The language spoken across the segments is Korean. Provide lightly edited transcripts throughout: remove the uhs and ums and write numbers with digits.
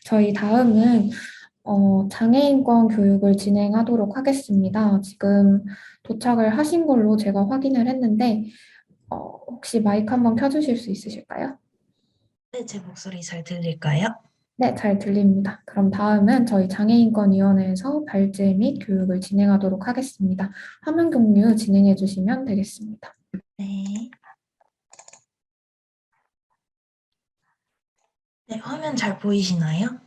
저희 다음은 장애인권 교육을 진행하도록 하겠습니다. 지금 도착을 하신 걸로 제가 확인을 했는데, 혹시 마이크 한번 켜주실 수 있으실까요? 네, 제 목소리 잘 들릴까요? 네, 잘 들립니다. 그럼 다음은 저희 장애인권위원회에서 발제 및 교육을 진행하도록 하겠습니다. 화면 공유 진행해 주시면 되겠습니다. 네. 네, 화면 잘 보이시나요?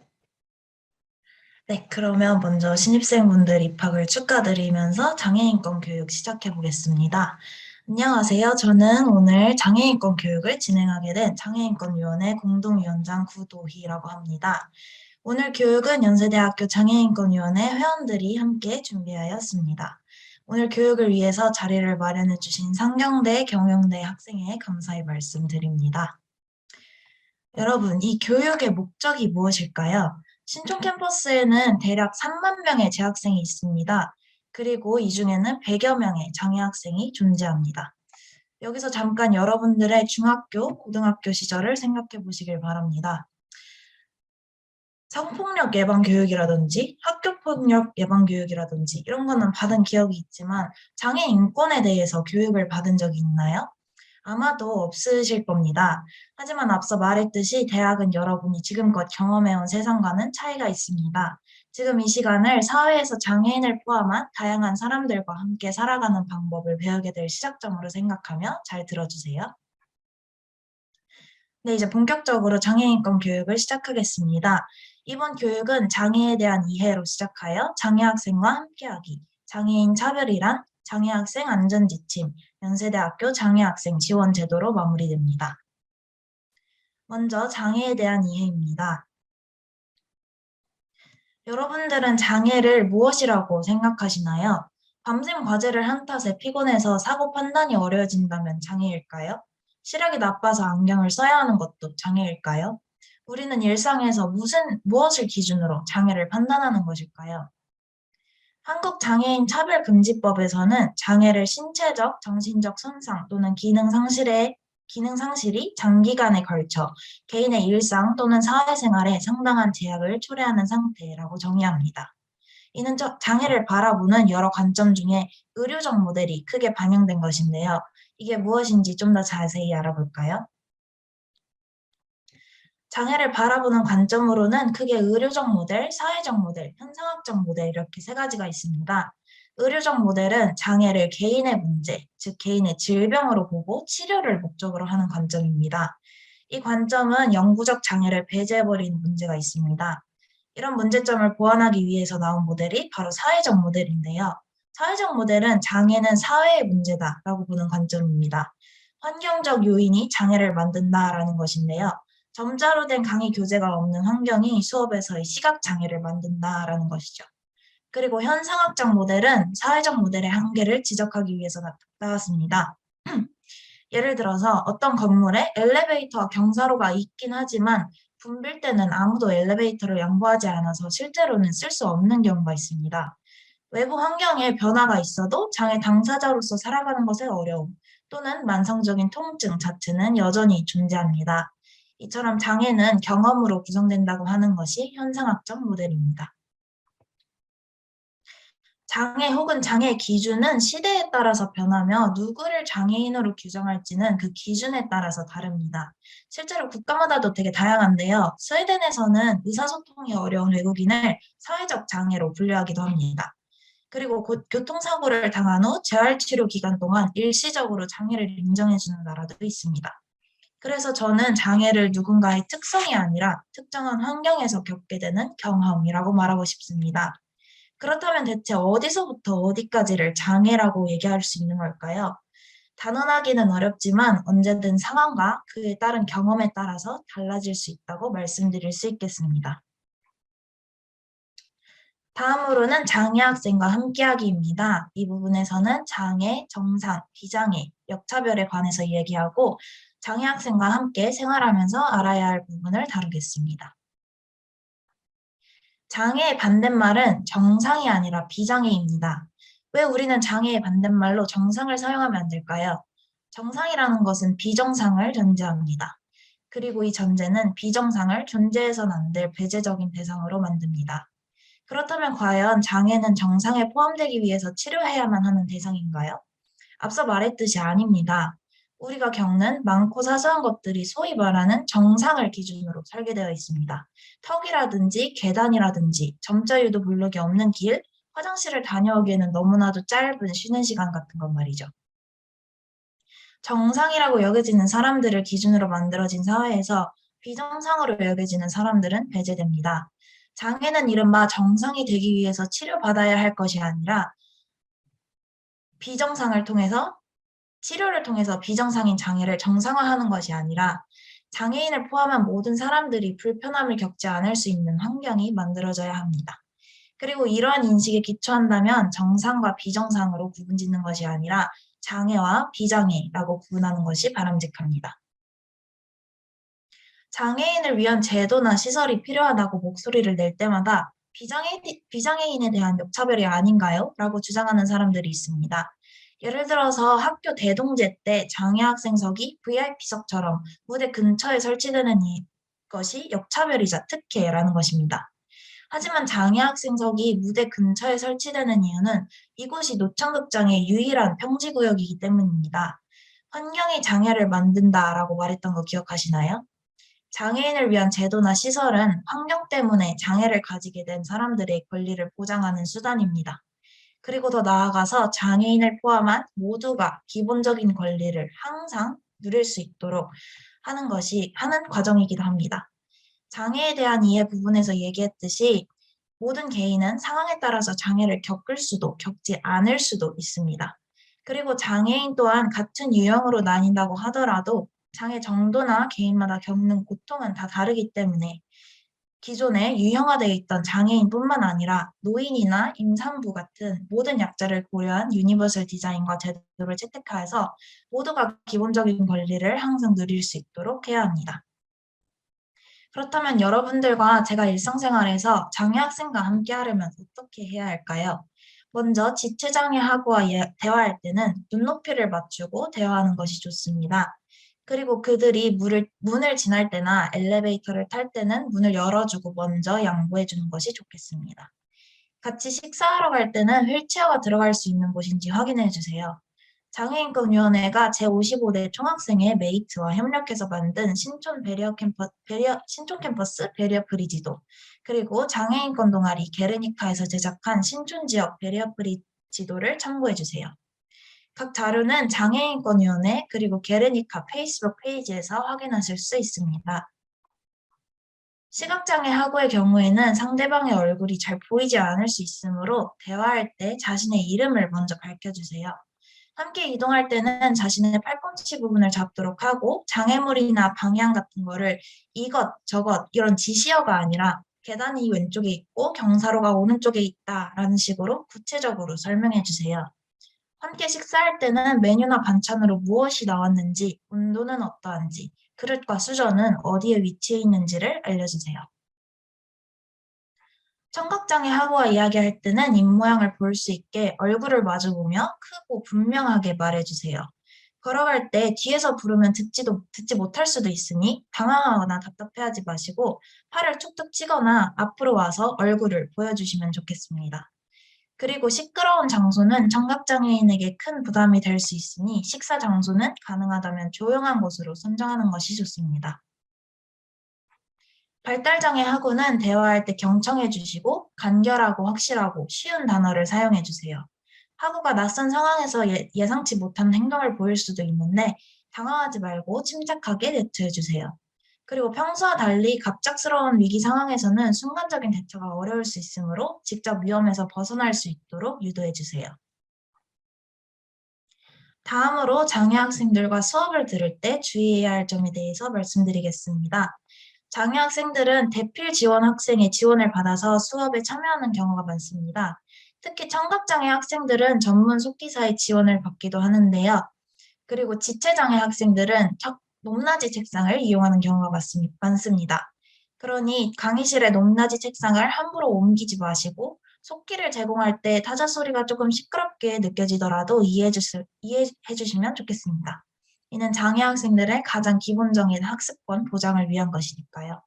네, 그러면 먼저 신입생분들 입학을 축하드리면서 장애인권 교육 시작해 보겠습니다. 안녕하세요. 저는 오늘 장애인권 교육을 진행하게 된 장애인권위원회 공동위원장 구도희라고 합니다. 오늘 교육은 연세대학교 장애인권위원회 회원들이 함께 준비하였습니다. 오늘 교육을 위해서 자리를 마련해 주신 상경대, 경영대 학생에 감사의 말씀드립니다. 여러분, 이 교육의 목적이 무엇일까요? 신촌 캠퍼스에는 대략 3만 명의 재학생이 있습니다. 그리고 이 중에는 100여 명의 장애 학생이 존재합니다. 여기서 잠깐 여러분들의 중학교, 고등학교 시절을 생각해 보시길 바랍니다. 성폭력 예방 교육이라든지 학교폭력 예방 교육이라든지 이런 거는 받은 기억이 있지만 장애 인권에 대해서 교육을 받은 적이 있나요? 아마도 없으실 겁니다. 하지만 앞서 말했듯이 대학은 여러분이 지금껏 경험해온 세상과는 차이가 있습니다. 지금 이 시간을 사회에서 장애인을 포함한 다양한 사람들과 함께 살아가는 방법을 배우게 될 시작점으로 생각하며 잘 들어주세요. 네, 이제 본격적으로 장애인권 교육을 시작하겠습니다. 이번 교육은 장애에 대한 이해로 시작하여 장애 학생과 함께하기, 장애인 차별이란 장애학생 안전지침, 연세대학교 장애학생 지원 제도로 마무리됩니다. 먼저 장애에 대한 이해입니다. 여러분들은 장애를 무엇이라고 생각하시나요? 밤샘 과제를 한 탓에 피곤해서 사고 판단이 어려워진다면 장애일까요? 시력이 나빠서 안경을 써야 하는 것도 장애일까요? 우리는 일상에서 무엇을 기준으로 장애를 판단하는 것일까요? 한국장애인차별금지법에서는 장애를 신체적, 정신적 손상 또는 기능 상실이 장기간에 걸쳐 개인의 일상 또는 사회생활에 상당한 제약을 초래하는 상태라고 정의합니다. 이는 장애를 바라보는 여러 관점 중에 의료적 모델이 크게 반영된 것인데요. 이게 무엇인지 좀 더 자세히 알아볼까요? 장애를 바라보는 관점으로는 크게 의료적 모델, 사회적 모델, 현상학적 모델 이렇게 세 가지가 있습니다. 의료적 모델은 장애를 개인의 문제, 즉 개인의 질병으로 보고 치료를 목적으로 하는 관점입니다. 이 관점은 영구적 장애를 배제해버리는 문제가 있습니다. 이런 문제점을 보완하기 위해서 나온 모델이 바로 사회적 모델인데요. 사회적 모델은 장애는 사회의 문제다라고 보는 관점입니다. 환경적 요인이 장애를 만든다라는 것인데요. 점자로 된 강의 교재가 없는 환경이 수업에서의 시각 장애를 만든다라는 것이죠. 그리고 현상학적 모델은 사회적 모델의 한계를 지적하기 위해서 나왔습니다. 예를 들어서 어떤 건물에 엘리베이터와 경사로가 있긴 하지만 붐빌 때는 아무도 엘리베이터를 양보하지 않아서 실제로는 쓸 수 없는 경우가 있습니다. 외부 환경에 변화가 있어도 장애 당사자로서 살아가는 것의 어려움 또는 만성적인 통증 자체는 여전히 존재합니다. 이처럼 장애는 경험으로 구성된다고 하는 것이 현상학적 모델입니다. 장애 혹은 장애 기준은 시대에 따라서 변하며 누구를 장애인으로 규정할지는 그 기준에 따라서 다릅니다. 실제로 국가마다도 되게 다양한데요. 스웨덴에서는 의사소통이 어려운 외국인을 사회적 장애로 분류하기도 합니다. 그리고 곧 교통사고를 당한 후 재활치료 기간 동안 일시적으로 장애를 인정해주는 나라도 있습니다. 그래서 저는 장애를 누군가의 특성이 아니라 특정한 환경에서 겪게 되는 경험이라고 말하고 싶습니다. 그렇다면 대체 어디서부터 어디까지를 장애라고 얘기할 수 있는 걸까요? 단언하기는 어렵지만 언제든 상황과 그에 따른 경험에 따라서 달라질 수 있다고 말씀드릴 수 있겠습니다. 다음으로는 장애 학생과 함께하기입니다. 이 부분에서는 장애, 정상, 비장애, 역차별에 관해서 이야기하고 장애 학생과 함께 생활하면서 알아야 할 부분을 다루겠습니다. 장애의 반대말은 정상이 아니라 비장애입니다. 왜 우리는 장애의 반대말로 정상을 사용하면 안 될까요? 정상이라는 것은 비정상을 전제합니다. 그리고 이 전제는 비정상을 존재해선 안 될 배제적인 대상으로 만듭니다. 그렇다면 과연 장애는 정상에 포함되기 위해서 치료해야만 하는 대상인가요? 앞서 말했듯이 아닙니다. 우리가 겪는 많고 사소한 것들이 소위 말하는 정상을 기준으로 설계되어 있습니다. 턱이라든지 계단이라든지 점자유도 블록이 없는 길, 화장실을 다녀오기에는 너무나도 짧은 쉬는 시간 같은 것 말이죠. 정상이라고 여겨지는 사람들을 기준으로 만들어진 사회에서 비정상으로 여겨지는 사람들은 배제됩니다. 장애는 이른바 정상이 되기 위해서 치료받아야 할 것이 아니라 비정상을 통해서 치료를 통해서 비정상인 장애를 정상화하는 것이 아니라 장애인을 포함한 모든 사람들이 불편함을 겪지 않을 수 있는 환경이 만들어져야 합니다. 그리고 이러한 인식에 기초한다면 정상과 비정상으로 구분짓는 것이 아니라 장애와 비장애라고 구분하는 것이 바람직합니다. 장애인을 위한 제도나 시설이 필요하다고 목소리를 낼 때마다 비장애인에 대한 역차별이 아닌가요? 라고 주장하는 사람들이 있습니다. 예를 들어서 학교 대동제 때 장애 학생석이 VIP석처럼 무대 근처에 설치되는 것이 역차별이자 특혜라는 것입니다. 하지만 장애 학생석이 무대 근처에 설치되는 이유는 이곳이 노천극장의 유일한 평지구역이기 때문입니다. 환경이 장애를 만든다라고 말했던 거 기억하시나요? 장애인을 위한 제도나 시설은 환경 때문에 장애를 가지게 된 사람들의 권리를 보장하는 수단입니다. 그리고 더 나아가서 장애인을 포함한 모두가 기본적인 권리를 항상 누릴 수 있도록 하는 과정이기도 합니다. 장애에 대한 이해 부분에서 얘기했듯이 모든 개인은 상황에 따라서 장애를 겪을 수도 겪지 않을 수도 있습니다. 그리고 장애인 또한 같은 유형으로 나뉜다고 하더라도 장애 정도나 개인마다 겪는 고통은 다 다르기 때문에 기존에 유형화되어 있던 장애인뿐만 아니라 노인이나 임산부 같은 모든 약자를 고려한 유니버설 디자인과 제도를 채택하여서 모두가 기본적인 권리를 항상 누릴 수 있도록 해야 합니다. 그렇다면 여러분들과 제가 일상생활에서 장애 학생과 함께 하려면 어떻게 해야 할까요? 먼저 지체장애하고와 대화할 때는 눈높이를 맞추고 대화하는 것이 좋습니다. 그리고 그들이 문을 지날 때나 엘리베이터를 탈 때는 문을 열어주고 먼저 양보해 주는 것이 좋겠습니다. 같이 식사하러 갈 때는 휠체어가 들어갈 수 있는 곳인지 확인해 주세요. 장애인권위원회가 제55대 총학생회 메이트와 협력해서 만든 신촌 캠퍼스 베리어 프리 지도, 그리고 장애인권 동아리 게르니카에서 제작한 신촌 지역 베리어 프리 지도를 참고해 주세요. 각 자료는 장애인권위원회 그리고 게르니카 페이스북 페이지에서 확인하실 수 있습니다. 시각장애 하고의 경우에는 상대방의 얼굴이 잘 보이지 않을 수 있으므로 대화할 때 자신의 이름을 먼저 밝혀주세요. 함께 이동할 때는 자신의 팔꿈치 부분을 잡도록 하고 장애물이나 방향 같은 거를 이것, 저것 이런 지시어가 아니라 계단이 왼쪽에 있고 경사로가 오른쪽에 있다라는 식으로 구체적으로 설명해 주세요. 함께 식사할 때는 메뉴나 반찬으로 무엇이 나왔는지, 온도는 어떠한지, 그릇과 수저는 어디에 위치해 있는지를 알려주세요. 청각장애 하고와 이야기할 때는 입모양을 볼 수 있게 얼굴을 마주보며 크고 분명하게 말해주세요. 걸어갈 때 뒤에서 부르면 듣지 못할 수도 있으니 당황하거나 답답해하지 마시고 팔을 툭툭 치거나 앞으로 와서 얼굴을 보여주시면 좋겠습니다. 그리고 시끄러운 장소는 청각장애인에게 큰 부담이 될 수 있으니 식사 장소는 가능하다면 조용한 곳으로 선정하는 것이 좋습니다. 발달장애하고는 대화할 때 경청해 주시고 간결하고 확실하고 쉬운 단어를 사용해 주세요. 하고가 낯선 상황에서 예상치 못한 행동을 보일 수도 있는데 당황하지 말고 침착하게 대처해 주세요. 그리고 평소와 달리 갑작스러운 위기 상황에서는 순간적인 대처가 어려울 수 있으므로 직접 위험에서 벗어날 수 있도록 유도해 주세요. 다음으로 장애 학생들과 수업을 들을 때 주의해야 할 점에 대해서 말씀드리겠습니다. 장애 학생들은 대필 지원 학생의 지원을 받아서 수업에 참여하는 경우가 많습니다. 특히 청각장애 학생들은 전문 속기사의 지원을 받기도 하는데요. 그리고 지체장애 학생들은 높낮이 책상을 이용하는 경우가 많습니다. 그러니 강의실에 높낮이 책상을 함부로 옮기지 마시고 속기를 제공할 때 타자 소리가 조금 시끄럽게 느껴지더라도 이해해 주시면 좋겠습니다. 이는 장애 학생들의 가장 기본적인 학습권 보장을 위한 것이니까요.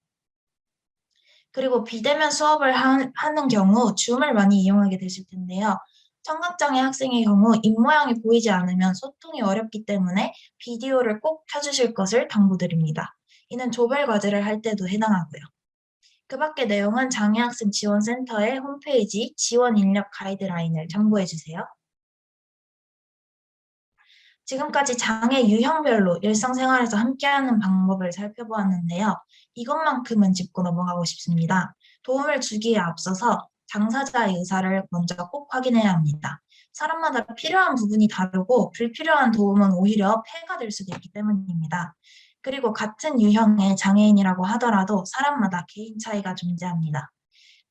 그리고 비대면 수업을 하는 경우 줌을 많이 이용하게 되실 텐데요. 청각장애 학생의 경우 입모양이 보이지 않으면 소통이 어렵기 때문에 비디오를 꼭 켜주실 것을 당부드립니다. 이는 조별 과제를 할 때도 해당하고요. 그 밖의 내용은 장애학생 지원센터의 홈페이지 지원 인력 가이드라인을 참고해 주세요. 지금까지 장애 유형별로 일상생활에서 함께하는 방법을 살펴보았는데요. 이것만큼은 짚고 넘어가고 싶습니다. 도움을 주기에 앞서서 당사자의 의사를 먼저 꼭 확인해야 합니다. 사람마다 필요한 부분이 다르고 불필요한 도움은 오히려 폐해가 될 수도 있기 때문입니다. 그리고 같은 유형의 장애인이라고 하더라도 사람마다 개인 차이가 존재합니다.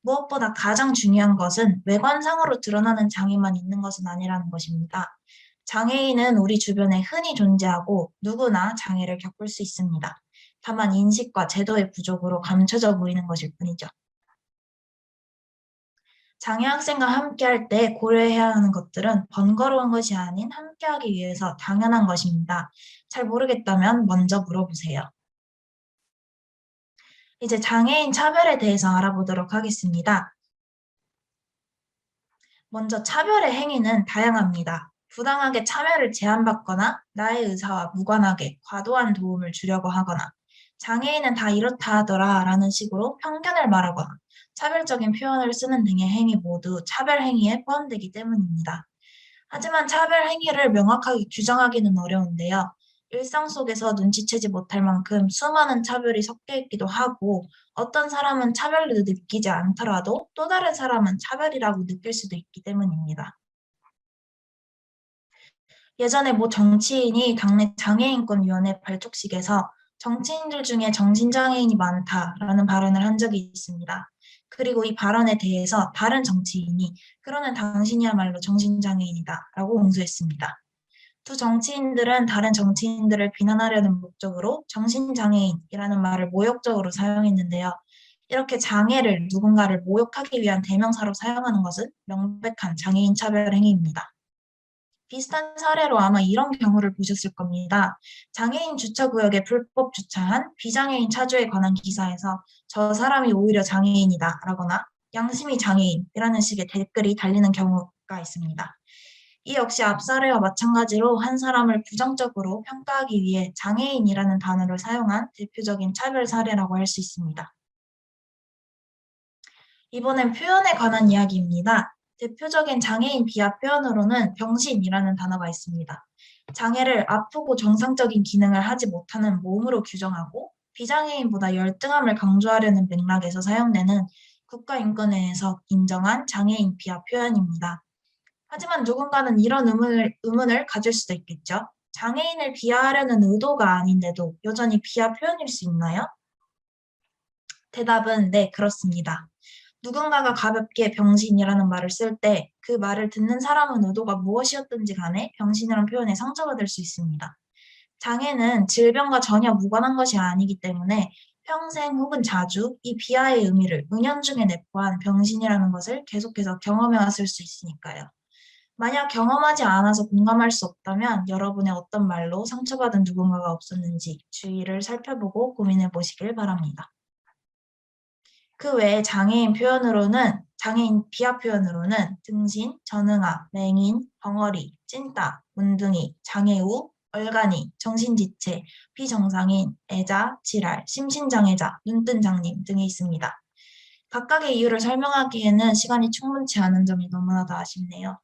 무엇보다 가장 중요한 것은 외관상으로 드러나는 장애만 있는 것은 아니라는 것입니다. 장애인은 우리 주변에 흔히 존재하고 누구나 장애를 겪을 수 있습니다. 다만 인식과 제도의 부족으로 감춰져 보이는 것일 뿐이죠. 장애 학생과 함께할 때 고려해야 하는 것들은 번거로운 것이 아닌 함께하기 위해서 당연한 것입니다. 잘 모르겠다면 먼저 물어보세요. 이제 장애인 차별에 대해서 알아보도록 하겠습니다. 먼저 차별의 행위는 다양합니다. 부당하게 참여를 제한받거나 나의 의사와 무관하게 과도한 도움을 주려고 하거나 장애인은 다 이렇다 하더라 라는 식으로 편견을 말하거나 차별적인 표현을 쓰는 등의 행위 모두 차별 행위에 포함되기 때문입니다. 하지만 차별 행위를 명확하게 규정하기는 어려운데요. 일상 속에서 눈치채지 못할 만큼 수많은 차별이 섞여 있기도 하고 어떤 사람은 차별을 느끼지 않더라도 또 다른 사람은 차별이라고 느낄 수도 있기 때문입니다. 예전에 모 정치인이 당내 장애인권위원회 발족식에서 정치인들 중에 정신장애인이 많다라는 발언을 한 적이 있습니다. 그리고 이 발언에 대해서 다른 정치인이 그러는 당신이야말로 정신장애인이다라고 공수했습니다. 두 정치인들은 다른 정치인들을 비난하려는 목적으로 정신장애인이라는 말을 모욕적으로 사용했는데요. 이렇게 장애를 누군가를 모욕하기 위한 대명사로 사용하는 것은 명백한 장애인 차별 행위입니다. 비슷한 사례로 아마 이런 경우를 보셨을 겁니다. 장애인 주차구역에 불법 주차한 비장애인 차주에 관한 기사에서 저 사람이 오히려 장애인이다 라거나 양심이 장애인이라는 식의 댓글이 달리는 경우가 있습니다. 이 역시 앞 사례와 마찬가지로 한 사람을 부정적으로 평가하기 위해 장애인이라는 단어를 사용한 대표적인 차별 사례라고 할 수 있습니다. 이번엔 표현에 관한 이야기입니다. 대표적인 장애인 비하 표현으로는 병신이라는 단어가 있습니다. 장애를 아프고 정상적인 기능을 하지 못하는 몸으로 규정하고 비장애인보다 열등함을 강조하려는 맥락에서 사용되는 국가인권회에서 인정한 장애인 비하 표현입니다. 하지만 누군가는 이런 의문을 가질 수도 있겠죠. 장애인을 비하하려는 의도가 아닌데도 여전히 비하 표현일 수 있나요? 대답은 네, 그렇습니다. 누군가가 가볍게 병신이라는 말을 쓸 때 그 말을 듣는 사람은 의도가 무엇이었든지 간에 병신이라는 표현에 상처받을 수 있습니다. 장애는 질병과 전혀 무관한 것이 아니기 때문에 평생 혹은 자주 이 비하의 의미를 은연중에 내포한 병신이라는 것을 계속해서 경험해 왔을 수 있으니까요. 만약 경험하지 않아서 공감할 수 없다면 여러분의 어떤 말로 상처받은 누군가가 없었는지 주위를 살펴보고 고민해 보시길 바랍니다. 그 외에 장애인 비하 표현으로는 등신, 전응아, 맹인, 벙어리, 찐따, 문둥이, 장애우, 얼간이, 정신지체, 비정상인, 애자, 지랄, 심신장애자, 눈뜬 장님 등이 있습니다. 각각의 이유를 설명하기에는 시간이 충분치 않은 점이 너무나도 아쉽네요.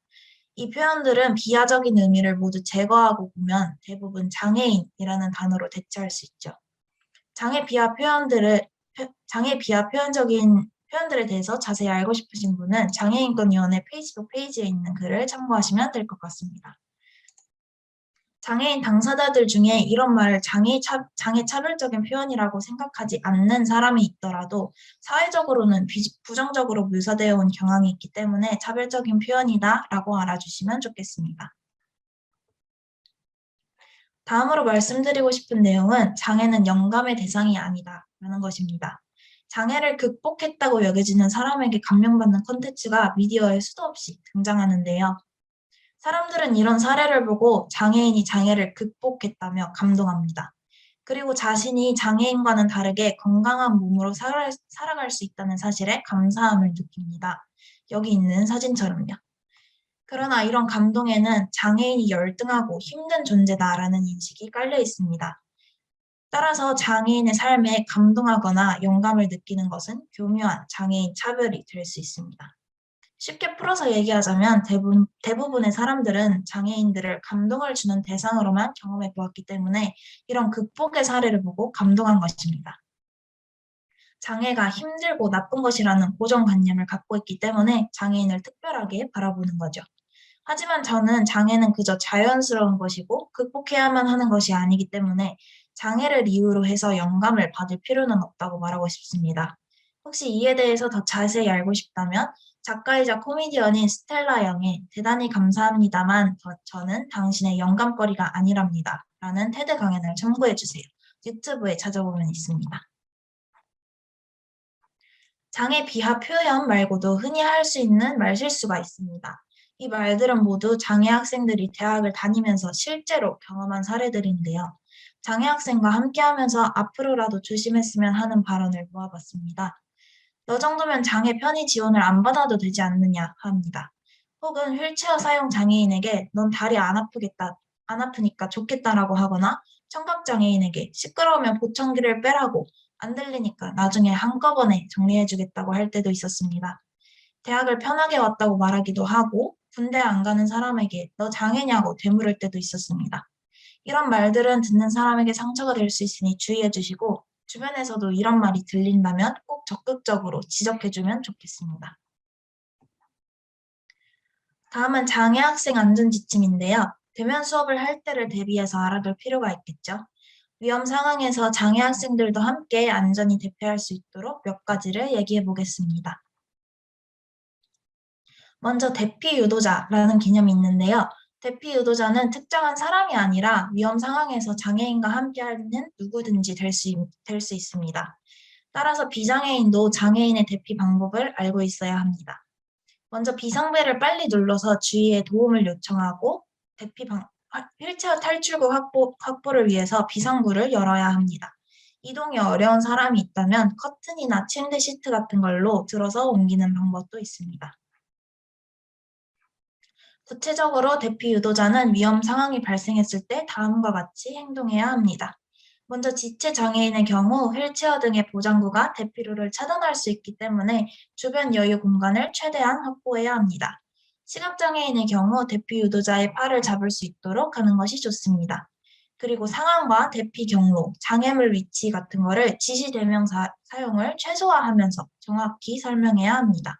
이 표현들은 비하적인 의미를 모두 제거하고 보면 대부분 장애인이라는 단어로 대체할 수 있죠. 장애 비하 표현적인 표현들에 대해서 자세히 알고 싶으신 분은 장애인권위원회 페이스북 페이지에 있는 글을 참고하시면 될 것 같습니다. 장애인 당사자들 중에 이런 말을 장애 차별적인 표현이라고 생각하지 않는 사람이 있더라도 사회적으로는 부정적으로 묘사되어 온 경향이 있기 때문에 차별적인 표현이다라고 알아주시면 좋겠습니다. 다음으로 말씀드리고 싶은 내용은 장애는 영감의 대상이 아니다라는 것입니다. 장애를 극복했다고 여겨지는 사람에게 감명받는 콘텐츠가 미디어에 수도 없이 등장하는데요. 사람들은 이런 사례를 보고 장애인이 장애를 극복했다며 감동합니다. 그리고 자신이 장애인과는 다르게 건강한 몸으로 살아갈 수 있다는 사실에 감사함을 느낍니다. 여기 있는 사진처럼요. 그러나 이런 감동에는 장애인이 열등하고 힘든 존재다라는 인식이 깔려 있습니다. 따라서 장애인의 삶에 감동하거나 영감을 느끼는 것은 교묘한 장애인 차별이 될 수 있습니다. 쉽게 풀어서 얘기하자면 대부분의 사람들은 장애인들을 감동을 주는 대상으로만 경험해 보았기 때문에 이런 극복의 사례를 보고 감동한 것입니다. 장애가 힘들고 나쁜 것이라는 고정관념을 갖고 있기 때문에 장애인을 특별하게 바라보는 거죠. 하지만 저는 장애는 그저 자연스러운 것이고 극복해야만 하는 것이 아니기 때문에 장애를 이유로 해서 영감을 받을 필요는 없다고 말하고 싶습니다. 혹시 이에 대해서 더 자세히 알고 싶다면 작가이자 코미디언인 스텔라 영의 대단히 감사합니다만 저는 당신의 영감거리가 아니랍니다. 라는 테드 강연을 참고해주세요. 유튜브에 찾아보면 있습니다. 장애 비하 표현 말고도 흔히 할 수 있는 말실수가 있습니다. 이 말들은 모두 장애 학생들이 대학을 다니면서 실제로 경험한 사례들인데요. 장애 학생과 함께하면서 앞으로라도 조심했으면 하는 발언을 모아봤습니다. 너 정도면 장애 편의 지원을 안 받아도 되지 않느냐 합니다. 혹은 휠체어 사용 장애인에게 넌 다리 안 아프니까 좋겠다라고 하거나 청각 장애인에게 시끄러우면 보청기를 빼라고 안 들리니까 나중에 한꺼번에 정리해주겠다고 할 때도 있었습니다. 대학을 편하게 왔다고 말하기도 하고 군대 안 가는 사람에게 너 장애냐고 되물을 때도 있었습니다. 이런 말들은 듣는 사람에게 상처가 될 수 있으니 주의해 주시고 주변에서도 이런 말이 들린다면 꼭 적극적으로 지적해주면 좋겠습니다. 다음은 장애 학생 안전 지침인데요. 대면 수업을 할 때를 대비해서 알아둘 필요가 있겠죠. 위험 상황에서 장애 학생들도 함께 안전히 대피할 수 있도록 몇 가지를 얘기해 보겠습니다. 먼저 대피 유도자라는 개념이 있는데요. 대피 유도자는 특정한 사람이 아니라 위험 상황에서 장애인과 함께하는 누구든지 될 수 있습니다. 따라서 비장애인도 장애인의 대피 방법을 알고 있어야 합니다. 먼저 비상벨을 빨리 눌러서 주위에 도움을 요청하고 휠체어 탈출구 확보를 위해서 비상구를 열어야 합니다. 이동이 어려운 사람이 있다면 커튼이나 침대 시트 같은 걸로 들어서 옮기는 방법도 있습니다. 구체적으로 대피 유도자는 위험 상황이 발생했을 때 다음과 같이 행동해야 합니다. 먼저 지체 장애인의 경우 휠체어 등의 보장구가 대피로를 차단할 수 있기 때문에 주변 여유 공간을 최대한 확보해야 합니다. 시각장애인의 경우 대피 유도자의 팔을 잡을 수 있도록 하는 것이 좋습니다. 그리고 상황과 대피 경로, 장애물 위치 같은 거를 지시대명사 사용을 최소화하면서 정확히 설명해야 합니다.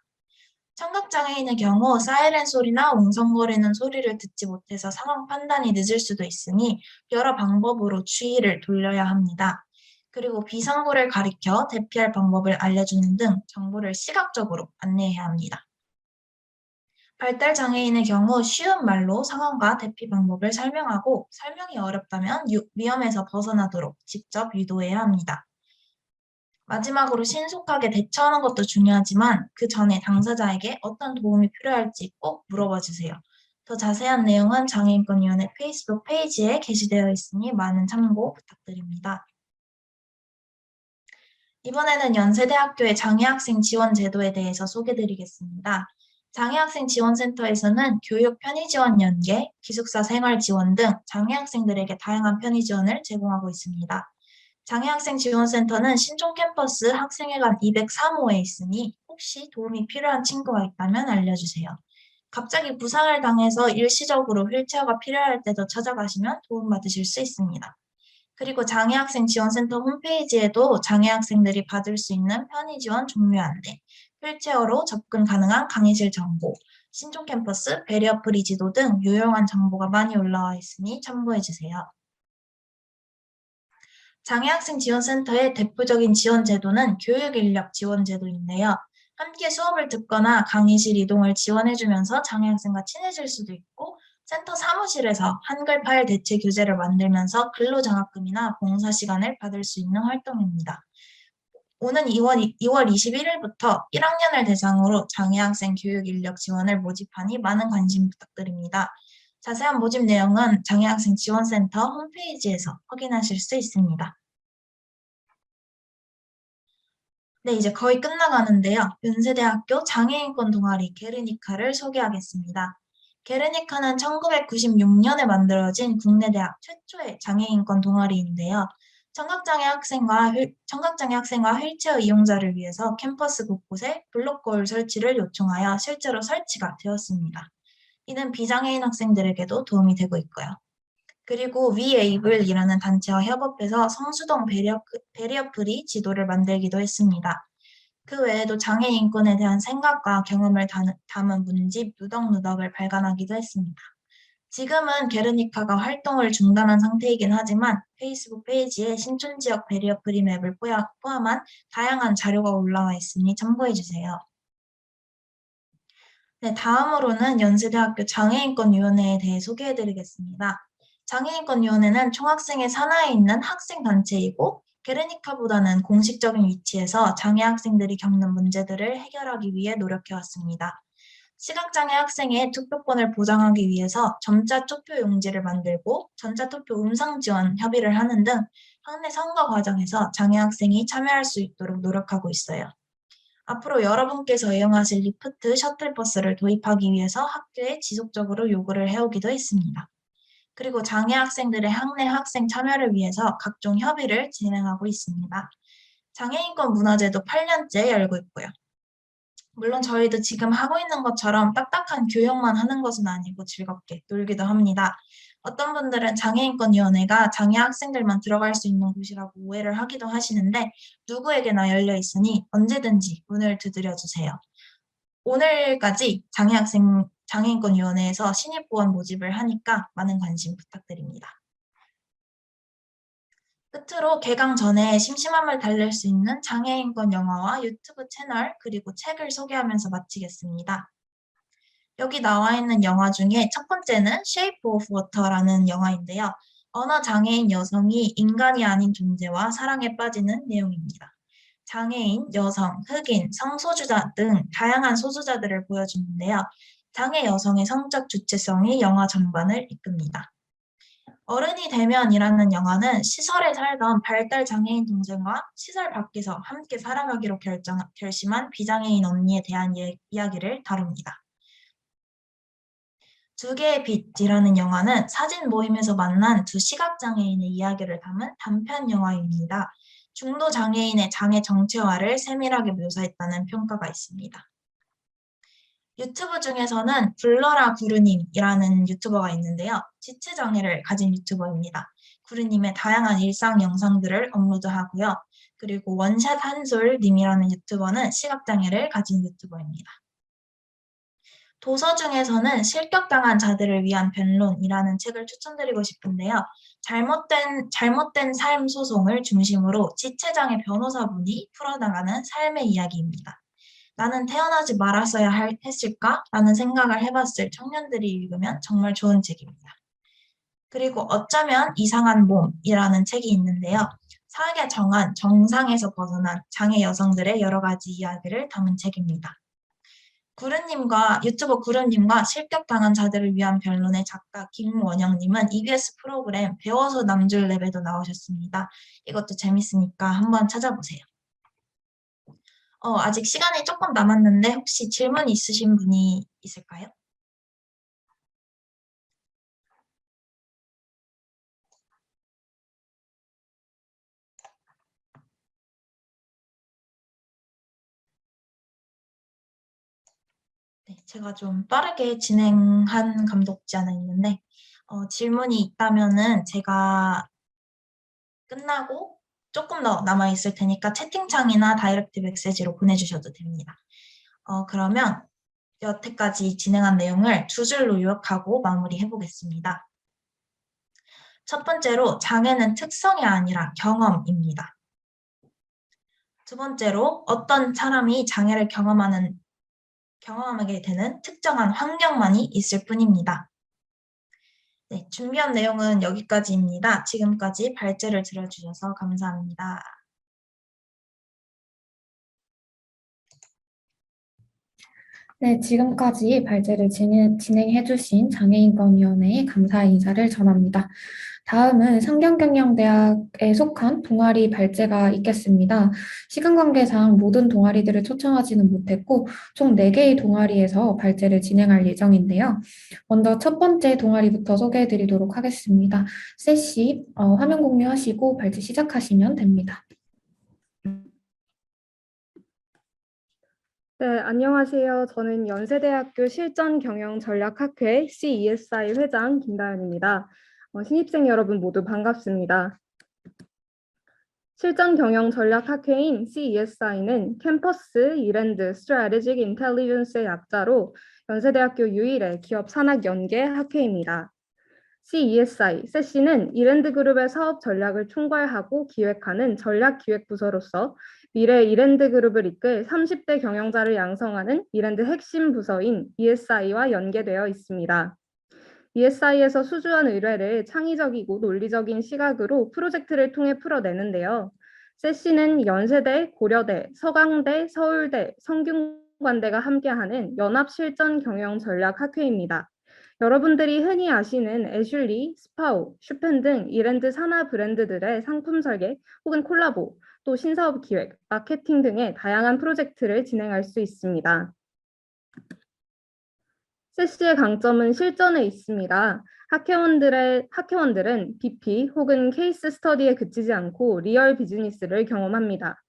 청각장애인의 경우 사이렌 소리나 웅성거리는 소리를 듣지 못해서 상황 판단이 늦을 수도 있으니 여러 방법으로 주의를 돌려야 합니다. 그리고 비상구를 가리켜 대피할 방법을 알려주는 등 정보를 시각적으로 안내해야 합니다. 발달장애인의 경우 쉬운 말로 상황과 대피 방법을 설명하고 설명이 어렵다면 위험에서 벗어나도록 직접 유도해야 합니다. 마지막으로 신속하게 대처하는 것도 중요하지만 그 전에 당사자에게 어떤 도움이 필요할지 꼭 물어봐 주세요. 더 자세한 내용은 장애인권위원회 페이스북 페이지에 게시되어 있으니 많은 참고 부탁드립니다. 이번에는 연세대학교의 장애학생 지원 제도에 대해서 소개드리겠습니다. 장애학생 지원센터에서는 교육 편의 지원 연계, 기숙사 생활 지원 등 장애학생들에게 다양한 편의 지원을 제공하고 있습니다. 장애학생 지원센터는 신촌 캠퍼스 학생회관 203호에 있으니 혹시 도움이 필요한 친구가 있다면 알려주세요. 갑자기 부상을 당해서 일시적으로 휠체어가 필요할 때도 찾아가시면 도움받으실 수 있습니다. 그리고 장애학생 지원센터 홈페이지에도 장애학생들이 받을 수 있는 편의 지원 종류 안내, 휠체어로 접근 가능한 강의실 정보, 신촌 캠퍼스 배리어 프리 지도 등 유용한 정보가 많이 올라와 있으니 참고해주세요. 장애학생 지원센터의 대표적인 지원 제도는 교육인력 지원 제도인데요. 함께 수업을 듣거나 강의실 이동을 지원해주면서 장애학생과 친해질 수도 있고 센터 사무실에서 한글 파일 대체 교재를 만들면서 근로장학금이나 봉사 시간을 받을 수 있는 활동입니다. 오는 2월 21일부터 1학년을 대상으로 장애학생 교육인력 지원을 모집하니 많은 관심 부탁드립니다. 자세한 모집 내용은 장애학생 지원센터 홈페이지에서 확인하실 수 있습니다. 네, 이제 거의 끝나가는데요. 연세대학교 장애인권 동아리 게르니카를 소개하겠습니다. 게르니카는 1996년에 만들어진 국내 대학 최초의 장애인권 동아리인데요. 청각장애 학생과 휠체어 이용자를 위해서 캠퍼스 곳곳에 블록거울 설치를 요청하여 실제로 설치가 되었습니다. 이는 비장애인 학생들에게도 도움이 되고 있고요. 그리고 위에이블이라는 단체와 협업해서 성수동 베리어 프리 지도를 만들기도 했습니다. 그 외에도 장애인 인권에 대한 생각과 경험을 담은 문집 누덕누덕을 발간하기도 했습니다. 지금은 게르니카가 활동을 중단한 상태이긴 하지만 페이스북 페이지에 신촌지역 베리어 프리 맵을 포함한 다양한 자료가 올라와 있으니 참고해주세요. 네, 다음으로는 연세대학교 장애인권위원회에 대해 소개해드리겠습니다. 장애인권위원회는 총학생회 산하에 있는 학생단체이고 게르니카보다는 공식적인 위치에서 장애 학생들이 겪는 문제들을 해결하기 위해 노력해왔습니다. 시각장애 학생의 투표권을 보장하기 위해서 점자 투표 용지를 만들고 전자투표 음성 지원 협의를 하는 등 학내 선거 과정에서 장애 학생이 참여할 수 있도록 노력하고 있어요. 앞으로 여러분께서 이용하실 리프트 셔틀버스를 도입하기 위해서 학교에 지속적으로 요구를 해오기도 했습니다. 그리고 장애 학생들의 학내 학생 참여를 위해서 각종 협의를 진행하고 있습니다. 장애인권 문화제도 8년째 열고 있고요. 물론 저희도 지금 하고 있는 것처럼 딱딱한 교육만 하는 것은 아니고 즐겁게 놀기도 합니다. 어떤 분들은 장애인권위원회가 장애 학생들만 들어갈 수 있는 곳이라고 오해를 하기도 하시는데 누구에게나 열려 있으니 언제든지 문을 두드려 주세요. 오늘까지 장애인권위원회에서 신입부원 모집을 하니까 많은 관심 부탁드립니다. 끝으로 개강 전에 심심함을 달랠 수 있는 장애인권 영화와 유튜브 채널 그리고 책을 소개하면서 마치겠습니다. 여기 나와 있는 영화 중에 첫 번째는 Shape of Water라는 영화인데요. 언어 장애인 여성이 인간이 아닌 존재와 사랑에 빠지는 내용입니다. 장애인, 여성, 흑인, 성소수자 등 다양한 소수자들을 보여주는데요. 장애 여성의 성적 주체성이 영화 전반을 이끕니다. 어른이 되면이라는 영화는 시설에 살던 발달 장애인 동생과 시설 밖에서 함께 살아가기로 결심한 비장애인 언니에 대한 이야기를 다룹니다. 두 개의 빛이라는 영화는 사진 모임에서 만난 두 시각장애인의 이야기를 담은 단편 영화입니다. 중도 장애인의 장애 정체화를 세밀하게 묘사했다는 평가가 있습니다. 유튜브 중에서는 불러라 구르님이라는 유튜버가 있는데요. 지체장애를 가진 유튜버입니다. 구르님의 다양한 일상 영상들을 업로드하고요. 그리고 원샷 한솔님이라는 유튜버는 시각장애를 가진 유튜버입니다. 도서 중에서는 실격당한 자들을 위한 변론이라는 책을 추천드리고 싶은데요. 잘못된 삶 소송을 중심으로 지체장애 변호사분이 풀어나가는 삶의 이야기입니다. 나는 태어나지 말았어야 했을까? 라는 생각을 해봤을 청년들이 읽으면 정말 좋은 책입니다. 그리고 어쩌면 이상한 몸이라는 책이 있는데요. 사회가 정한 정상에서 벗어난 장애 여성들의 여러 가지 이야기를 담은 책입니다. 유튜버 구름님과 실격당한 자들을 위한 변론의 작가 김원영님은 EBS 프로그램 배워서 남줄랩에도 나오셨습니다. 이것도 재밌으니까 한번 찾아보세요. 아직 시간이 조금 남았는데 혹시 질문 있으신 분이 있을까요? 네, 제가 좀 빠르게 진행한 감도 없지 않아 있는데 질문이 있다면은 제가 끝나고 조금 더 남아있을 테니까 채팅창이나 다이렉트 메시지로 보내주셔도 됩니다. 그러면 여태까지 진행한 내용을 두 줄로 요약하고 마무리해 보겠습니다. 첫 번째로 장애는 특성이 아니라 경험입니다. 두 번째로 어떤 사람이 장애를 경험하게 되는 특정한 환경만이 있을 뿐입니다. 네, 준비한 내용은 여기까지입니다. 지금까지 발제를 들어주셔서 감사합니다. 네, 지금까지 발제를 진행해주신 장애인권위원회에 감사의 인사를 전합니다. 다음은 상경경영대학에 속한 동아리 발제가 있겠습니다. 시간 관계상 모든 동아리들을 초청하지는 못했고, 총 4개의 동아리에서 발제를 진행할 예정인데요. 먼저 첫 번째 동아리부터 소개해드리도록 하겠습니다. 세씨, 화면 공유하시고 발제 시작하시면 됩니다. 네, 안녕하세요. 저는 연세대학교 실전경영전략학회 CESI 회장 김다연입니다. 신입생 여러분 모두 반갑습니다. 실전경영전략학회인 CESI는 캠퍼스 이랜드 스트래티직 인텔리전스의 약자로 연세대학교 유일의 기업 산학 연계 학회입니다. CESI, 세시는 이랜드 그룹의 사업 전략을 총괄하고 기획하는 전략기획부서로서 미래 이랜드 그룹을 이끌 30대 경영자를 양성하는 이랜드 핵심 부서인 ESI와 연계되어 있습니다. ESI에서 수주한 의뢰를 창의적이고 논리적인 시각으로 프로젝트를 통해 풀어내는데요. 세시는 연세대, 고려대, 서강대, 서울대, 성균관대가 함께하는 연합실전경영전략학회입니다. 여러분들이 흔히 아시는 애슐리, 스파오, 슈펜 등 이랜드 산하 브랜드들의 상품 설계 혹은 콜라보, 또 신사업 기획, 마케팅 등의 다양한 프로젝트를 진행할 수 있습니다. 세시의 강점은 실전에 있습니다. 학회원들은 BP 혹은 케이스 스터디에 그치지 않고 리얼 비즈니스를 경험합니다.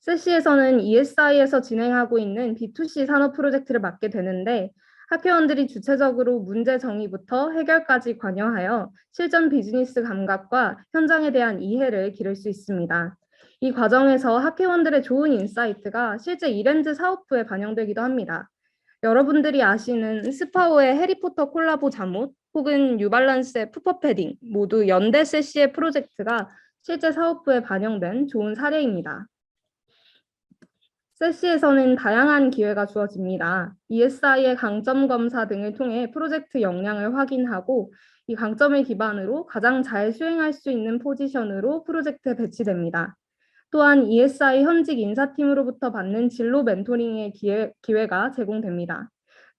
세시에서는 ESI에서 진행하고 있는 B2C 산업 프로젝트를 맡게 되는데 학회원들이 주체적으로 문제 정의부터 해결까지 관여하여 실전 비즈니스 감각과 현장에 대한 이해를 기를 수 있습니다. 이 과정에서 학회원들의 좋은 인사이트가 실제 이랜드 사업부에 반영되기도 합니다. 여러분들이 아시는 스파오의 해리포터 콜라보 잠옷 혹은 뉴발란스의 푸퍼 패딩 모두 연대 세시의 프로젝트가 실제 사업부에 반영된 좋은 사례입니다. 세시에서는 다양한 기회가 주어집니다. ESI의 강점 검사 등을 통해 프로젝트 역량을 확인하고 이 강점을 기반으로 가장 잘 수행할 수 있는 포지션으로 프로젝트에 배치됩니다. 또한 ESI 현직 인사팀으로부터 받는 진로 멘토링의 기회가 제공됩니다.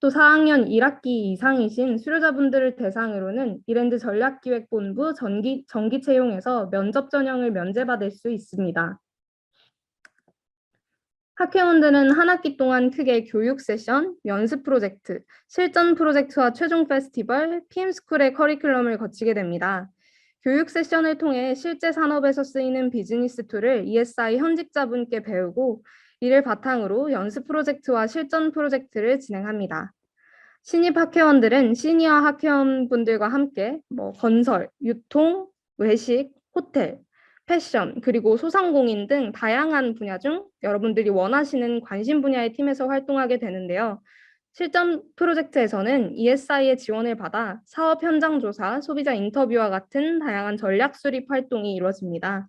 또 4학년 1학기 이상이신 수료자분들을 대상으로는 이랜드 전략기획본부 정기 채용에서 면접 전형을 면제받을 수 있습니다. 학회원들은 한 학기 동안 크게 교육 세션, 연습 프로젝트, 실전 프로젝트와 최종 페스티벌, PM스쿨의 커리큘럼을 거치게 됩니다. 교육 세션을 통해 실제 산업에서 쓰이는 비즈니스 툴을 ESI 현직자분께 배우고 이를 바탕으로 연습 프로젝트와 실전 프로젝트를 진행합니다. 신입 학회원들은 시니어 학회원분들과 함께 건설, 유통, 외식, 호텔, 패션, 그리고 소상공인 등 다양한 분야 중 여러분들이 원하시는 관심 분야의 팀에서 활동하게 되는데요. 실전 프로젝트에서는 ESI의 지원을 받아 사업 현장 조사, 소비자 인터뷰와 같은 다양한 전략 수립 활동이 이루어집니다.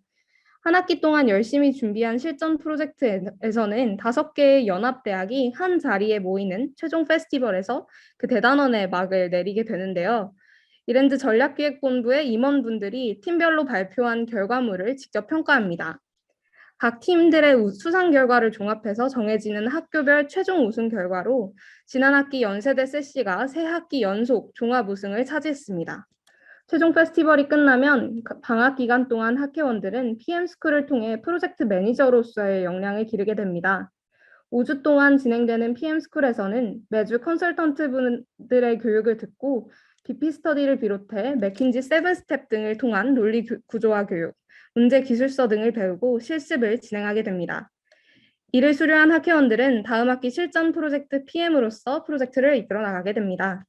한 학기 동안 열심히 준비한 실전 프로젝트에서는 5개의 연합대학이 한 자리에 모이는 최종 페스티벌에서 그 대단원의 막을 내리게 되는데요. 이랜드 전략기획본부의 임원분들이 팀별로 발표한 결과물을 직접 평가합니다. 각 팀들의 수상 결과를 종합해서 정해지는 학교별 최종 우승 결과로 지난 학기 연세대 세시가 3학기 연속 종합 우승을 차지했습니다. 최종 페스티벌이 끝나면 방학 기간 동안 학회원들은 PM스쿨을 통해 프로젝트 매니저로서의 역량을 기르게 됩니다. 5주 동안 진행되는 PM스쿨에서는 매주 컨설턴트 분들의 교육을 듣고 BP 스터디를 비롯해 맥킨지 7스텝 등을 통한 논리 구조화 교육, 문제 기술서 등을 배우고 실습을 진행하게 됩니다. 이를 수료한 학회원들은 다음 학기 실전 프로젝트 PM으로서 프로젝트를 이끌어 나가게 됩니다.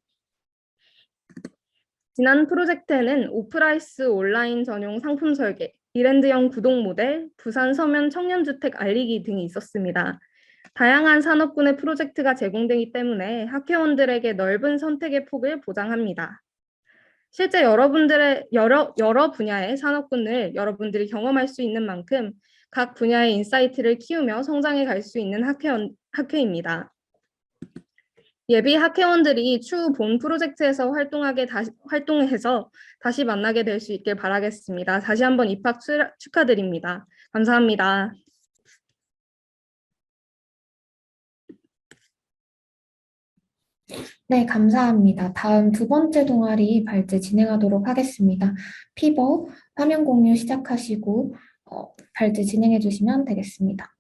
지난 프로젝트에는 오프라이스 온라인 전용 상품 설계, 이랜드형 구독 모델, 부산 서면 청년주택 알리기 등이 있었습니다. 다양한 산업군의 프로젝트가 제공되기 때문에 학회원들에게 넓은 선택의 폭을 보장합니다. 실제 여러분들의 여러 분야의 산업군을 여러분들이 경험할 수 있는 만큼 각 분야의 인사이트를 키우며 성장해 갈 수 있는 학회입니다. 예비 학회원들이 추후 본 프로젝트에서 활동해서 다시 만나게 될 수 있길 바라겠습니다. 다시 한번 입학 축하드립니다. 감사합니다. 네, 감사합니다. 다음 두 번째 동아리 발제 진행하도록 하겠습니다. 피버 화면 공유 시작하시고 발제 진행해 주시면 되겠습니다.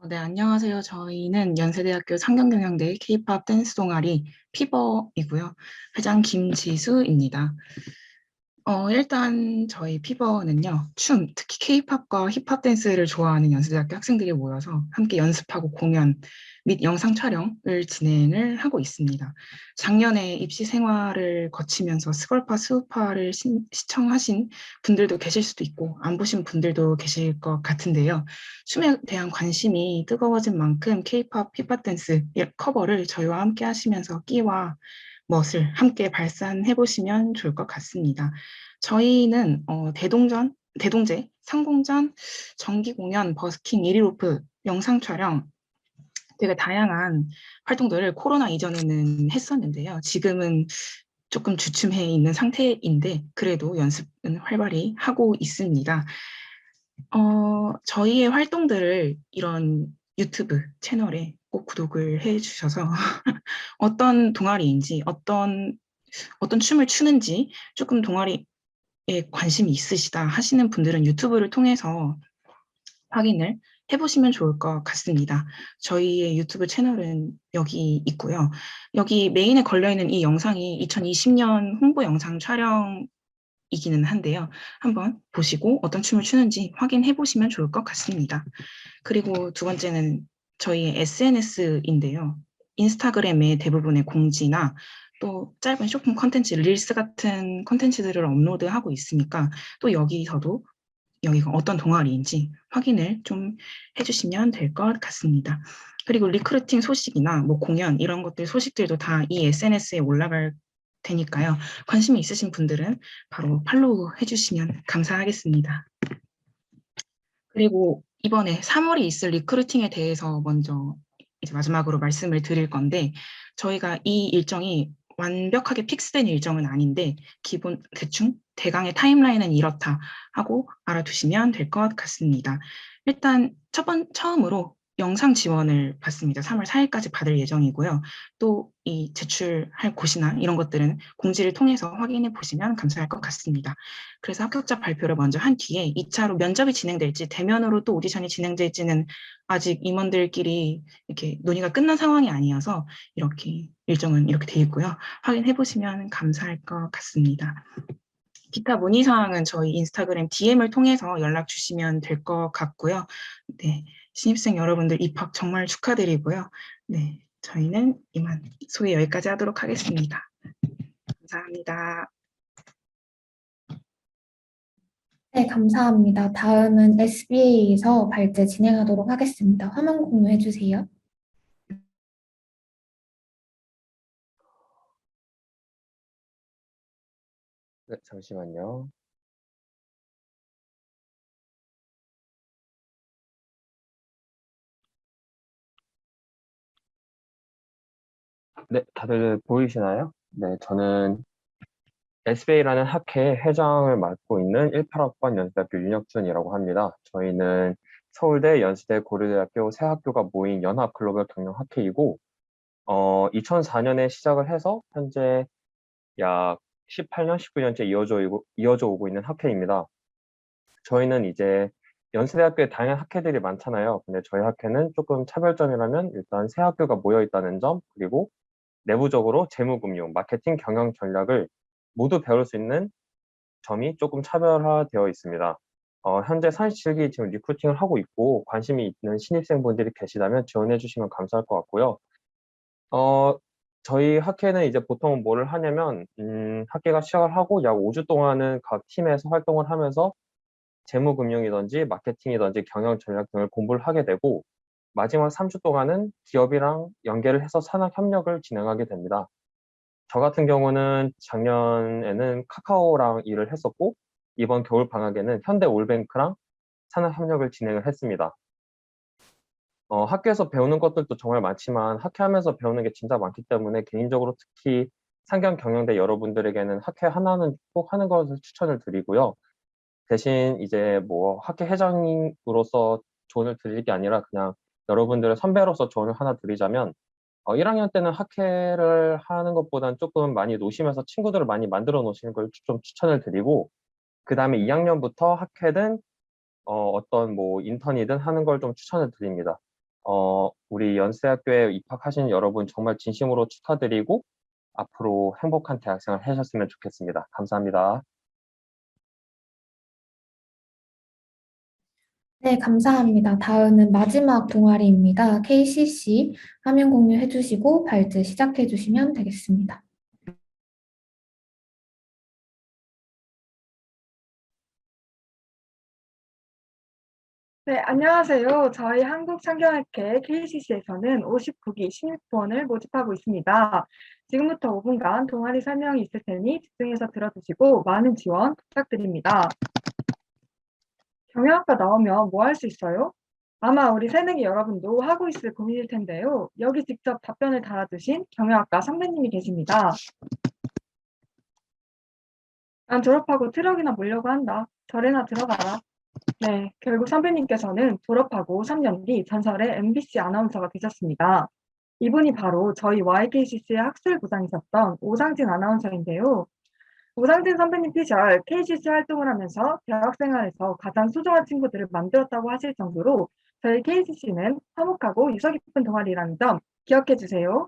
네, 안녕하세요. 저희는 연세대학교 상경경영대 K-팝 댄스 동아리 피버이고요. 회장 김지수입니다. 일단 저희 피버는요, 특히 K-팝과 힙합 댄스를 좋아하는 연세대학교 학생들이 모여서 함께 연습하고 공연 및 영상 촬영을 진행을 하고 있습니다. 작년에 입시 생활을 거치면서 스걸파, 스우파를 시청하신 분들도 계실 수도 있고 안 보신 분들도 계실 것 같은데요. 춤에 대한 관심이 뜨거워진 만큼 K-팝, 힙합 댄스 커버를 저희와 함께 하시면서 끼와 멋을 함께 발산해 보시면 좋을 것 같습니다. 저희는 대동제, 상공전, 정기 공연, 버스킹, 일일오프, 영상 촬영 되게 다양한 활동들을 코로나 이전에는 했었는데요. 지금은 조금 주춤해 있는 상태인데 그래도 연습은 활발히 하고 있습니다. 저희의 활동들을 이런 유튜브 채널에 꼭 구독을 해주셔서 어떤 동아리인지 어떤 춤을 추는지 조금 동아리에 관심이 있으시다 하시는 분들은 유튜브를 통해서 확인을 해보시면 좋을 것 같습니다. 저희의 유튜브 채널은 여기 있고요. 여기 메인에 걸려있는 이 영상이 2020년 홍보 영상 촬영이기는 한데요. 한번 보시고 어떤 춤을 추는지 확인해 보시면 좋을 것 같습니다. 그리고 두 번째는 저희의 SNS인데요. 인스타그램의 대부분의 공지나 또 짧은 쇼핑 컨텐츠, 릴스 같은 컨텐츠들을 업로드하고 있으니까 또 여기가 어떤 동아리인지 확인을 좀 해주시면 될 것 같습니다. 그리고 리크루팅 소식이나 뭐 공연 이런 것들 소식들도 다 이 SNS에 올라갈 테니까요. 관심이 있으신 분들은 바로 팔로우 해주시면 감사하겠습니다. 그리고 이번에 3월에 있을 리크루팅에 대해서 먼저 이제 마지막으로 말씀을 드릴 건데 저희가 이 일정이 완벽하게 픽스된 일정은 아닌데 기본 대충 대강의 타임라인은 이렇다 하고 알아두시면 될 것 같습니다. 일단 처음으로 영상 지원을 받습니다. 3월 4일까지 받을 예정이고요. 또 이 제출할 곳이나 이런 것들은 공지를 통해서 확인해 보시면 감사할 것 같습니다. 그래서 합격자 발표를 먼저 한 뒤에 2차로 면접이 진행될지 대면으로 또 오디션이 진행될지는 아직 임원들끼리 이렇게 논의가 끝난 상황이 아니어서 이렇게 일정은 이렇게 돼 있고요. 확인해 보시면 감사할 것 같습니다. 기타 문의 사항은 저희 인스타그램 DM을 통해서 연락 주시면 될 것 같고요. 네, 신입생 여러분들 입학 정말 축하드리고요. 네, 저희는 이만 소개 여기까지 하도록 하겠습니다. 감사합니다. 네, 감사합니다. 다음은 SBA에서 발제 진행하도록 하겠습니다. 화면 공유해 주세요. 네, 잠시만요. 네, 다들 보이시나요? 네, 저는 SBA라는 학회 회장을 맡고 있는 18학번 연세대학교 윤혁준이라고 합니다. 저희는 서울대, 연세대, 고려대학교 세 학교가 모인 연합 글로벌 경영 학회이고, 2004년에 시작을 해서 현재 약 18년, 19년째 이어져 오고 있는 학회입니다. 저희는 이제 연세대학교에 다양한 학회들이 많잖아요. 근데 저희 학회는 조금 차별점이라면 일단 세 학교가 모여 있다는 점, 그리고 내부적으로 재무금융, 마케팅, 경영 전략을 모두 배울 수 있는 점이 조금 차별화되어 있습니다. 현재 37기 지금 리크루팅을 하고 있고 관심이 있는 신입생분들이 계시다면 지원해 주시면 감사할 것 같고요. 저희 학회는 이제 보통 뭐를 하냐면 학회가 시작을 하고 약 5주 동안은 각 팀에서 활동을 하면서 재무금융이든지 마케팅이든지 경영 전략 등을 공부를 하게 되고 마지막 3주 동안은 기업이랑 연계를 해서 산학 협력을 진행하게 됩니다. 저 같은 경우는 작년에는 카카오랑 일을 했었고 이번 겨울 방학에는 현대 올뱅크랑 산학 협력을 진행을 했습니다. 학교에서 배우는 것들도 정말 많지만 학회하면서 배우는 게 진짜 많기 때문에 개인적으로 특히 상경경영대 여러분들에게는 학회 하나는 꼭 하는 것을 추천을 드리고요. 대신 이제 뭐 학회 회장으로서 조언을 드릴 게 아니라 그냥 여러분들의 선배로서 조언을 하나 드리자면 1학년 때는 학회를 하는 것보다는 조금 많이 노시면서 친구들을 많이 만들어 놓으시는 걸 좀 추천을 드리고 그 다음에 2학년부터 학회든 어떤 뭐 인턴이든 하는 걸 좀 추천을 드립니다. 우리 연세대학교에 입학하신 여러분 정말 진심으로 축하드리고 앞으로 행복한 대학생활 하셨으면 좋겠습니다. 감사합니다. 네, 감사합니다. 다음은 마지막 동아리입니다. KCC 화면 공유해 주시고 발제 시작해 주시면 되겠습니다. 네, 안녕하세요. 저희 한국창경학회 KCC에서는 59기 신입부원을 모집하고 있습니다. 지금부터 5분간 동아리 설명이 있을 테니 집중해서 들어주시고 많은 지원 부탁드립니다. 경영학과 나오면 뭐 할 수 있어요? 아마 우리 새내기 여러분도 하고 있을 고민일 텐데요. 여기 직접 답변을 달아주신 경영학과 선배님이 계십니다. 난 졸업하고 트럭이나 몰려고 한다. 절에나 들어가라. 네, 결국 선배님께서는 졸업하고 3년 뒤 전설의 MBC 아나운서가 되셨습니다. 이분이 바로 저희 YKCC의 학술부장이셨던 오상진 아나운서인데요. 오상진 선배님 피셜 KCC 활동을 하면서 대학생활에서 가장 소중한 친구들을 만들었다고 하실 정도로 저희 KCC는 화목하고 유서 깊은 동아리라는 점 기억해 주세요.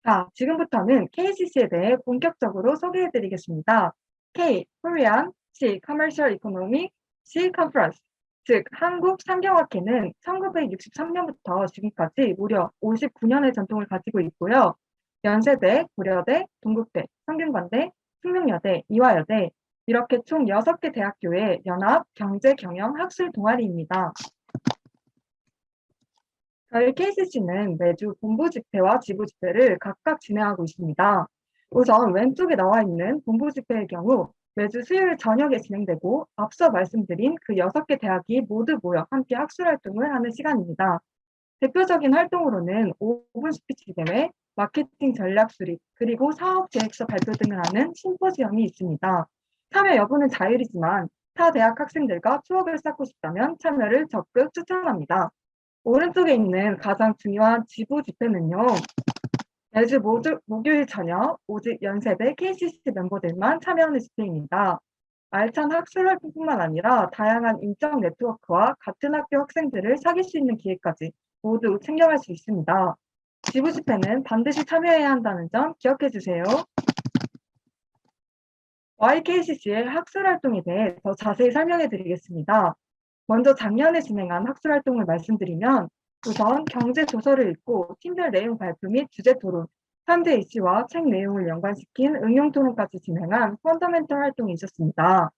자, 지금부터는 KCC에 대해 본격적으로 소개해 드리겠습니다. K, Korean, C, Commercial Economy, C, Conference, 즉 한국 상경학회는 1963년부터 지금까지 무려 59년의 전통을 가지고 있고요. 연세대, 고려대, 동국대, 성균관대, 숙명여대, 이화여대 이렇게 총 6개 대학교의 연합 경제경영학술 동아리입니다. 저희 KCC는 매주 본부 집회와 지부 집회를 각각 진행하고 있습니다. 우선 왼쪽에 나와 있는 본부 집회의 경우 매주 수요일 저녁에 진행되고 앞서 말씀드린 그 6개 대학이 모두 모여 함께 학술활동을 하는 시간입니다. 대표적인 활동으로는 5분 스피치 대회, 마케팅 전략 수립, 그리고 사업 계획서 발표 등을 하는 심포지엄이 있습니다. 참여 여부는 자율이지만 타 대학 학생들과 추억을 쌓고 싶다면 참여를 적극 추천합니다. 오른쪽에 있는 가장 중요한 지부 집회는요. 매주 목요일 저녁 오직 연세대 KCC 멤버들만 참여하는 집회입니다. 알찬 학술활동뿐만 아니라 다양한 인적 네트워크와 같은 학교 학생들을 사귈 수 있는 기회까지 모두 챙겨갈 수 있습니다. 지부 집회는 반드시 참여해야 한다는 점 기억해 주세요. YKCC의 학술활동에 대해 더 자세히 설명해 드리겠습니다. 먼저 작년에 진행한 학술활동을 말씀드리면 우선 경제 도서를 읽고 팀별 내용 발표 및 주제 토론, 현재 이슈와 책 내용을 연관시킨 응용 토론까지 진행한 펀더멘털 활동이 있었습니다.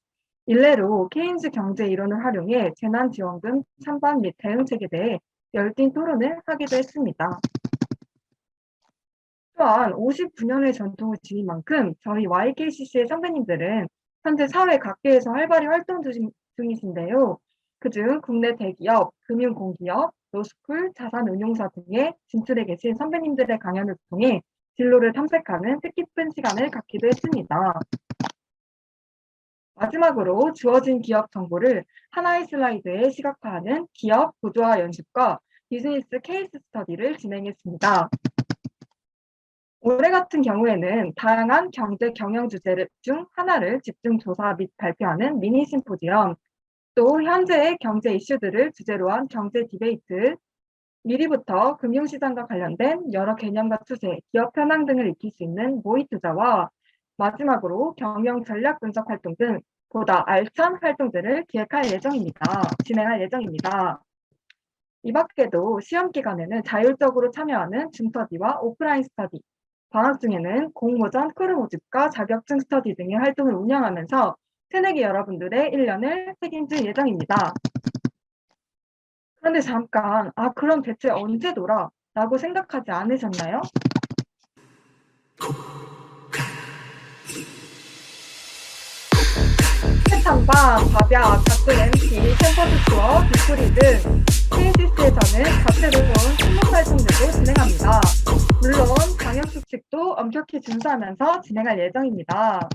일례로 케인즈 경제 이론을 활용해 재난지원금 찬반 및 대응책에 대해 열띤 토론을 하기도 했습니다. 또한 59년의 전통을 지닌 만큼 저희 YKCC의 선배님들은 현재 사회 각계에서 활발히 활동 중이신데요. 그중 국내 대기업, 금융공기업, 로스쿨, 자산운용사 등에 진출해 계신 선배님들의 강연을 통해 진로를 탐색하는 뜻깊은 시간을 갖기도 했습니다. 마지막으로 주어진 기업 정보를 하나의 슬라이드에 시각화하는 기업 구조화 연습과 비즈니스 케이스 스터디를 진행했습니다. 올해 같은 경우에는 다양한 경제 경영 주제 중 하나를 집중 조사 및 발표하는 미니 심포지엄, 또 현재의 경제 이슈들을 주제로 한 경제 디베이트, 미리부터 금융시장과 관련된 여러 개념과 추세, 기업 현황 등을 익힐 수 있는 모의 투자와 마지막으로 경영 전략 분석 활동 등 보다 알찬 활동들을 진행할 예정입니다. 이 밖에도 시험 기간에는 자율적으로 참여하는 줌스터디와 오프라인 스터디, 방학 중에는 공모전 크루 모집과 자격증 스터디 등의 활동을 운영하면서 새내기 여러분들의 1년을 책임질 예정입니다. 그런데 잠깐, 그럼 대체 언제 놀아? 라고 생각하지 않으셨나요? 최탐방, 밥약, 각종 MC, 캠퍼스 투어, 빅토리 등 KCC에서는 다채로운 친목 활동들도 진행합니다. 물론 방역 수칙도 엄격히 준수하면서 진행할 예정입니다.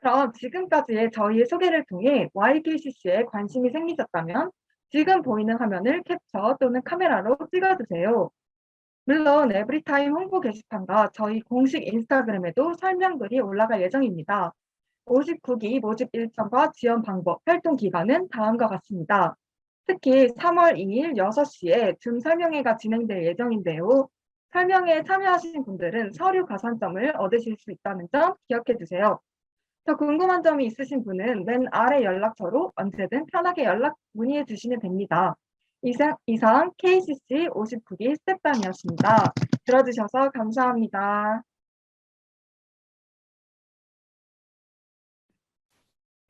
그럼 지금까지의 저희의 소개를 통해 YKCC에 관심이 생기셨다면 지금 보이는 화면을 캡처 또는 카메라로 찍어주세요. 물론 에브리타임 홍보 게시판과 저희 공식 인스타그램에도 설명글이 올라갈 예정입니다. 59기 모집 일정과 지원 방법, 활동 기간은 다음과 같습니다. 특히 3월 2일 6시에 줌 설명회가 진행될 예정인데요. 설명회에 참여하신 분들은 서류 가산점을 얻으실 수 있다는 점 기억해 주세요. 더 궁금한 점이 있으신 분은 맨 아래 연락처로 언제든 편하게 문의해 주시면 됩니다. 이상 KCC 59기 스텝단이었습니다. 들어주셔서 감사합니다.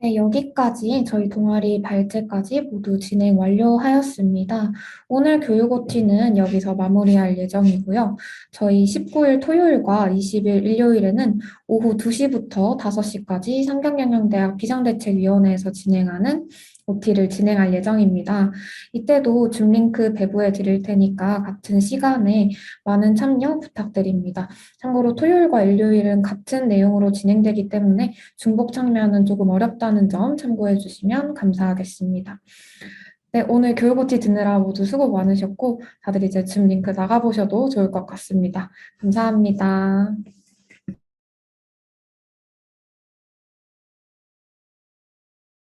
네, 여기까지 저희 동아리 발제까지 모두 진행 완료하였습니다. 오늘 교육 OT는 여기서 마무리할 예정이고요. 저희 19일 토요일과 20일 일요일에는 오후 2시부터 5시까지 상경영양대학 비상대책위원회에서 진행하는 OT를 진행할 예정입니다. 이때도 줌 링크 배부해 드릴 테니까 같은 시간에 많은 참여 부탁드립니다. 참고로 토요일과 일요일은 같은 내용으로 진행되기 때문에 중복 참여는 조금 어렵다는 점 참고해 주시면 감사하겠습니다. 네, 오늘 교육 OT 듣느라 모두 수고 많으셨고 다들 이제 줌 링크 나가보셔도 좋을 것 같습니다. 감사합니다.